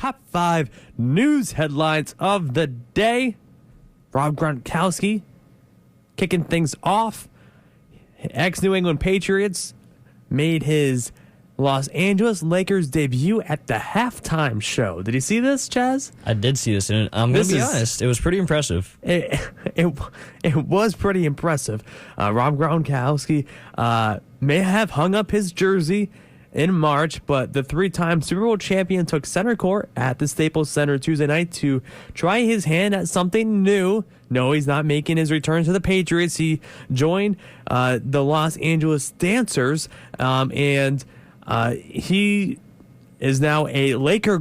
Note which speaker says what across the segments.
Speaker 1: top 5 news headlines of the day. Rob Gronkowski kicking things off. Ex-New England Patriots made his Los Angeles Lakers debut at the halftime show. Did you see this, Chaz?
Speaker 2: I did see this, and I'm going to be honest, it was pretty impressive.
Speaker 1: It was pretty impressive. Rob Gronkowski may have hung up his jersey in March, but the 3-time Super Bowl champion took center court at the Staples Center Tuesday night to try his hand at something new. No, he's not making his return to the Patriots. He joined the Los Angeles Dancers, and he is now a Laker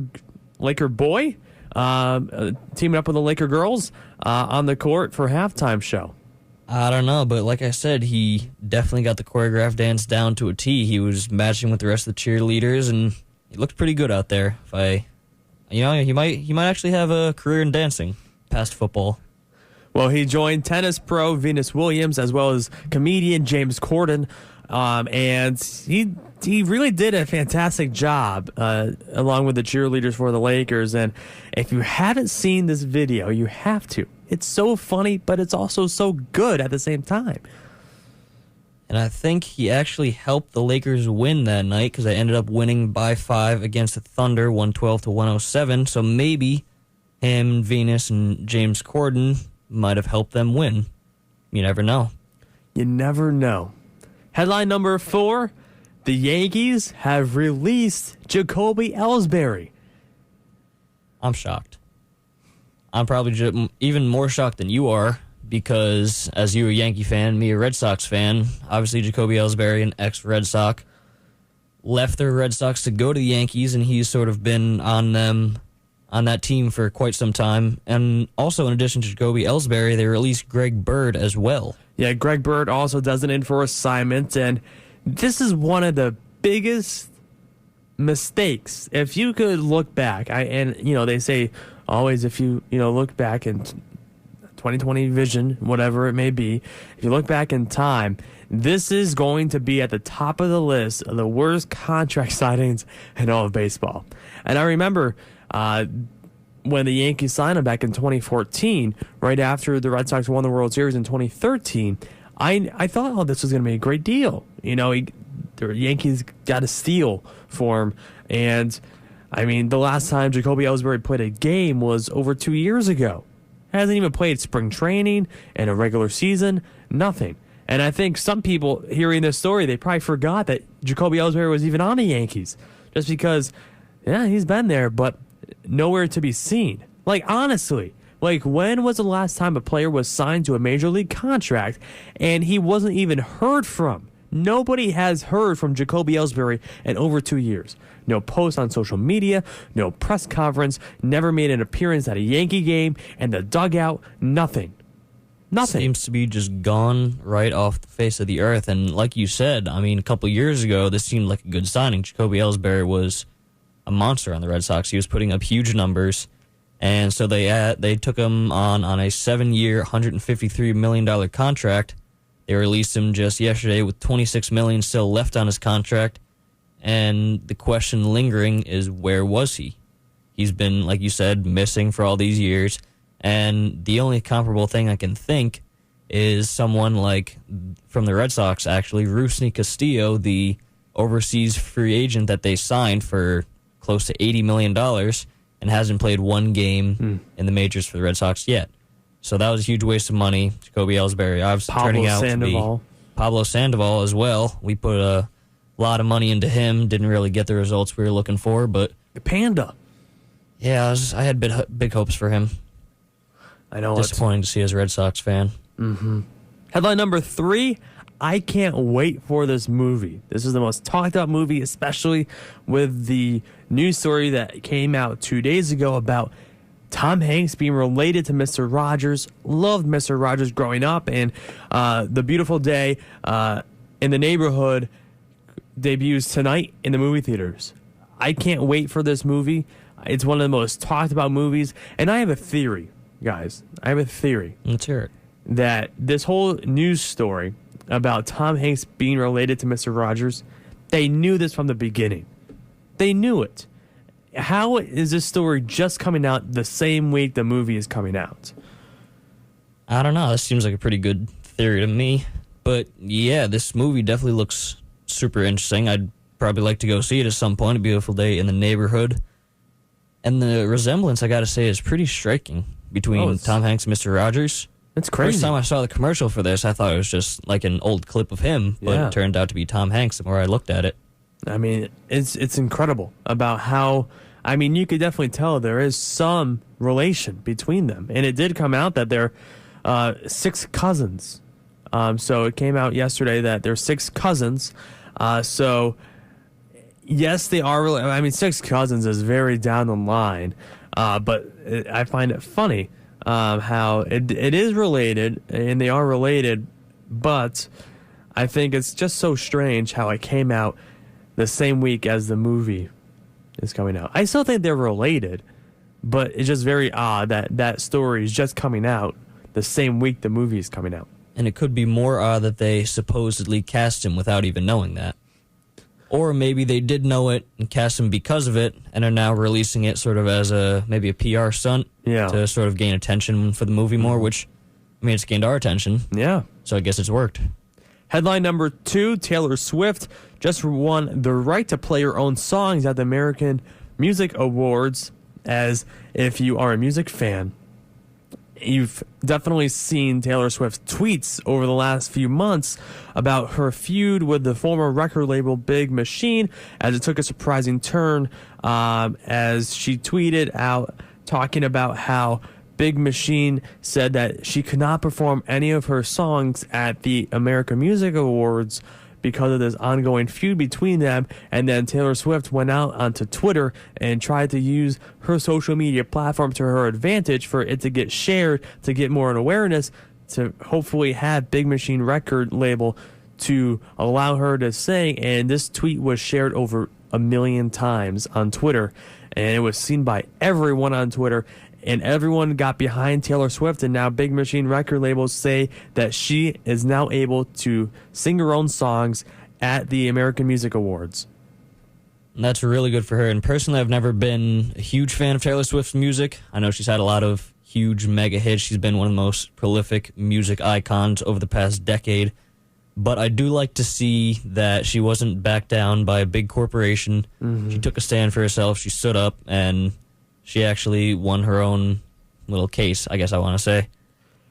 Speaker 1: boy, teaming up with the Laker girls on the court for halftime show.
Speaker 2: I don't know, but like I said, he definitely got the choreographed dance down to a T. He was matching with the rest of the cheerleaders, and he looked pretty good out there. He might actually have a career in dancing past football.
Speaker 1: Well, he joined tennis pro Venus Williams as well as comedian James Corden, and he really did a fantastic job along with the cheerleaders for the Lakers. And if you haven't seen this video, you have to. It's so funny, but it's also so good at the same time.
Speaker 2: And I think he actually helped the Lakers win that night because they ended up winning by 5 against the Thunder, 112-107. So maybe him, Venus, and James Corden might have helped them win. You never know.
Speaker 1: You never know. Headline number 4, the Yankees have released Jacoby Ellsbury.
Speaker 2: I'm shocked. I'm probably even more shocked than you are because, as you a Yankee fan, me a Red Sox fan, obviously Jacoby Ellsbury, an ex-Red Sox, left the Red Sox to go to the Yankees, and he's sort of been on that team for quite some time. And also, in addition to Jacoby Ellsbury, they released Greg Bird as well.
Speaker 1: Yeah, Greg Bird also does an in-for assignment, and this is one of the biggest mistakes. If you could look back, they say always if you look back in 2020 vision, whatever it may be, if you look back in time, this is going to be at the top of the list of the worst contract signings in all of baseball. And I remember when the Yankees signed him back in 2014, right after the Red Sox won the World Series in 2013, I thought, this was going to be a great deal. The Yankees got a steal for him. And, the last time Jacoby Ellsbury played a game was over 2 years ago. Hasn't even played spring training and a regular season, nothing. And I think some people hearing this story, they probably forgot that Jacoby Ellsbury was even on the Yankees. Just because, he's been there, but nowhere to be seen. Honestly, when was the last time a player was signed to a major league contract and he wasn't even heard from? Nobody has heard from Jacoby Ellsbury in over 2 years. No post on social media, no press conference, never made an appearance at a Yankee game, and the dugout, nothing. Nothing.
Speaker 2: Seems to be just gone right off the face of the earth. And like you said, a couple years ago, this seemed like a good signing. Jacoby Ellsbury was a monster on the Red Sox. He was putting up huge numbers. And so they took him on a 7-year, $153 million contract. They released him just yesterday with $26 million still left on his contract. And the question lingering is, where was he? He's been, like you said, missing for all these years. And the only comparable thing I can think is someone like, from the Red Sox, actually, Rusney Castillo, the overseas free agent that they signed for close to $80 million and hasn't played one game in the majors for the Red Sox yet. So that was a huge waste of money. Jacoby Ellsbury obviously turning out to be Pablo Sandoval as well. We put a lot of money into him. Didn't really get the results we were looking for, but
Speaker 1: the Panda.
Speaker 2: Yeah, I had big hopes for him.
Speaker 1: I know.
Speaker 2: Disappointing to see as a Red Sox fan.
Speaker 1: Mm-hmm. Headline number 3. I can't wait for this movie. This is the most talked about movie, especially with the news story that came out 2 days ago about Tom Hanks being related to Mr. Rogers. Loved Mr. Rogers growing up, and The Beautiful Day in the Neighborhood debuts tonight in the movie theaters. I can't wait for this movie. It's one of the most talked about movies, and I have a theory, guys. I have a theory.
Speaker 2: Let's hear it.
Speaker 1: That this whole news story about Tom Hanks being related to Mr. Rogers, they knew this from the beginning. They knew it. how is this story just coming out the same week the movie is coming out?
Speaker 2: I don't know. This seems like a pretty good theory to me. But yeah, this movie definitely looks super interesting. I'd probably like to go see it at some point. A beautiful day in the neighborhood. And the resemblance, I gotta say, is pretty striking between Tom Hanks and Mr. Rogers.
Speaker 1: It's crazy.
Speaker 2: First time I saw the commercial for this, I thought it was just like an old clip of him, but it turned out to be Tom Hanks the more I looked at it.
Speaker 1: I mean, it's incredible about how, I mean, you could definitely tell there is some relation between them. And it did come out that they're 6 cousins. So it came out yesterday that they're 6 cousins. So, yes, they are really, I mean, 6 cousins is very down the line. But I find it funny how it is related, and they are related, but I think it's just so strange how it came out the same week as the movie is coming out. I still think they're related, but it's just very odd that that story is just coming out the same week the movie is coming out.
Speaker 2: And it could be more odd that they supposedly cast him without even knowing that. Or maybe they did know it and cast him because of it and are now releasing it sort of as maybe a PR stunt to sort of gain attention for the movie more, which, I mean, it's gained our attention.
Speaker 1: Yeah.
Speaker 2: So I guess it's worked.
Speaker 1: Headline number 2, Taylor Swift just won the right to play her own songs at the American Music Awards. As if you are a music fan, you've definitely seen Taylor Swift's tweets over the last few months about her feud with the former record label Big Machine, as it took a surprising turn as she tweeted out talking about how Big Machine said that she could not perform any of her songs at the American Music Awards because of this ongoing feud between them. And then Taylor Swift went out onto Twitter and tried to use her social media platform to her advantage for it to get shared, to get more awareness, to hopefully have Big Machine record label to allow her to sing. And this tweet was shared over 1 million times on Twitter, and it was seen by everyone on Twitter. And everyone got behind Taylor Swift, and now Big Machine record labels say that she is now able to sing her own songs at the American Music Awards.
Speaker 2: And that's really good for her. And personally, I've never been a huge fan of Taylor Swift's music. I know she's had a lot of huge mega hits. She's been one of the most prolific music icons over the past decade. But I do like to see that she wasn't backed down by a big corporation. Mm-hmm. She took a stand for herself. She stood up, and she actually won her own little case, I guess I want to say.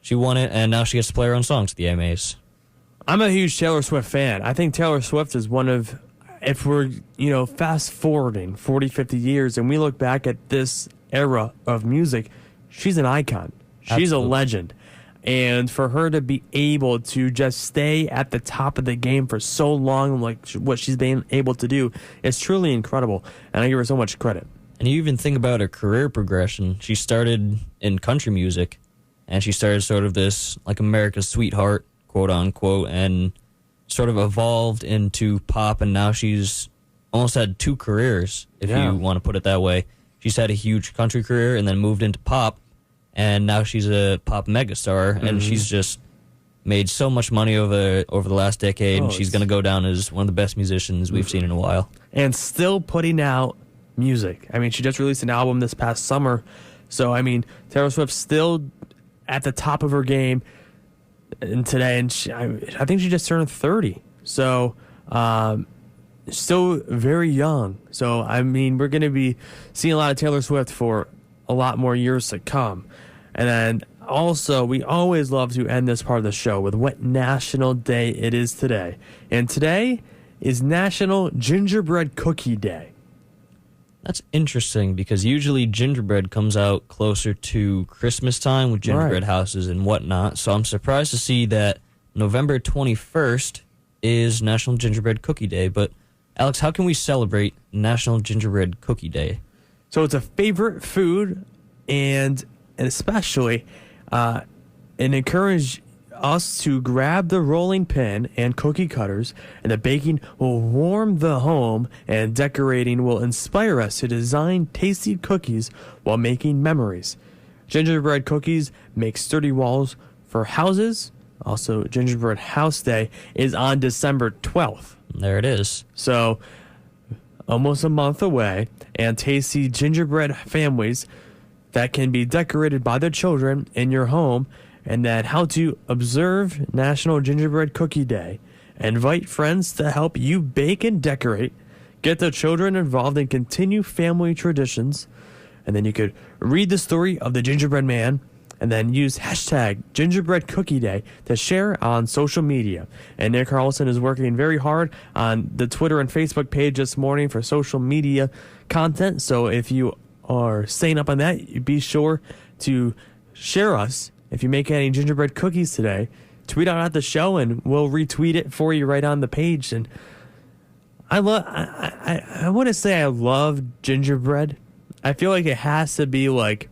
Speaker 2: She won it, and now she gets to play her own songs at the AMAs.
Speaker 1: I'm a huge Taylor Swift fan. I think Taylor Swift is one of, if we're, fast forwarding 40, 50 years, and we look back at this era of music, she's an icon. She's a legend. And for her to be able to just stay at the top of the game for so long, like what she's been able to do, is truly incredible. And I give her so much credit.
Speaker 2: And you even think about her career progression. She started in country music, and she started sort of this, like, America's sweetheart, quote unquote, and sort of evolved into pop, and now she's almost had 2 careers, if you want to put it that way. She's had a huge country career and then moved into pop, and now she's a pop megastar, and she's just made so much money over the last decade, and she's going to go down as one of the best musicians we've seen in a while. And
Speaker 1: still putting out music. I mean, she just released an album this past summer. So, I mean, Taylor Swift's still at the top of her game today, and I think she just turned 30. So, still very young. So, I mean, we're going to be seeing a lot of Taylor Swift for a lot more years to come. And then also, we always love to end this part of the show with what national day it is today. And today is National Gingerbread Cookie Day.
Speaker 2: That's interesting, because usually gingerbread comes out closer to Christmas time with gingerbread houses and whatnot. So I'm surprised to see that November 21st is National Gingerbread Cookie Day. But, Alex, how can we celebrate National Gingerbread Cookie Day?
Speaker 1: So it's a favorite food, and especially it encourages us to grab the rolling pin and cookie cutters, and the baking will warm the home, and decorating will inspire us to design tasty cookies while making memories. Gingerbread cookies make sturdy walls for houses. Also, Gingerbread House Day is on December 12th.
Speaker 2: There it is.
Speaker 1: So, almost a month away, and tasty gingerbread families that can be decorated by the children in your home, and then how to observe National Gingerbread Cookie Day. Invite friends to help you bake and decorate. Get the children involved and continue family traditions. And then you could read the story of the gingerbread man and then use hashtag Gingerbread Cookie Day to share on social media. And Nick Carlson is working very hard on the Twitter and Facebook page this morning for social media content. So if you are staying up on that, you be sure to share us. If you make any gingerbread cookies today, tweet out at the show and we'll retweet it for you right on the page. And I want to say I love gingerbread. I feel like it has to be like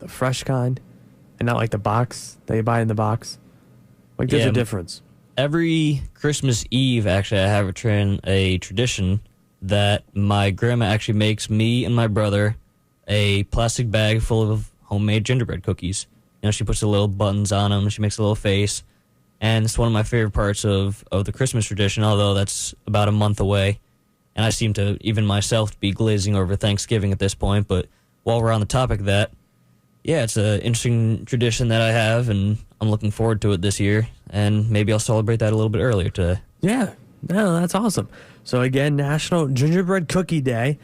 Speaker 1: the fresh kind and not like the box that you buy in the box. Like there's a difference.
Speaker 2: Every Christmas Eve, actually, I have a tradition that my grandma actually makes me and my brother a plastic bag full of homemade gingerbread cookies. You know, she puts the little buttons on them. She makes a little face. And it's one of my favorite parts of the Christmas tradition, although that's about a month away. And I seem to, even myself, be glazing over Thanksgiving at this point. But while we're on the topic of that, yeah, it's an interesting tradition that I have, and I'm looking forward to it this year. And maybe I'll celebrate that a little bit earlier today.
Speaker 1: Yeah, no, that's awesome. So again, National Gingerbread Cookie Day.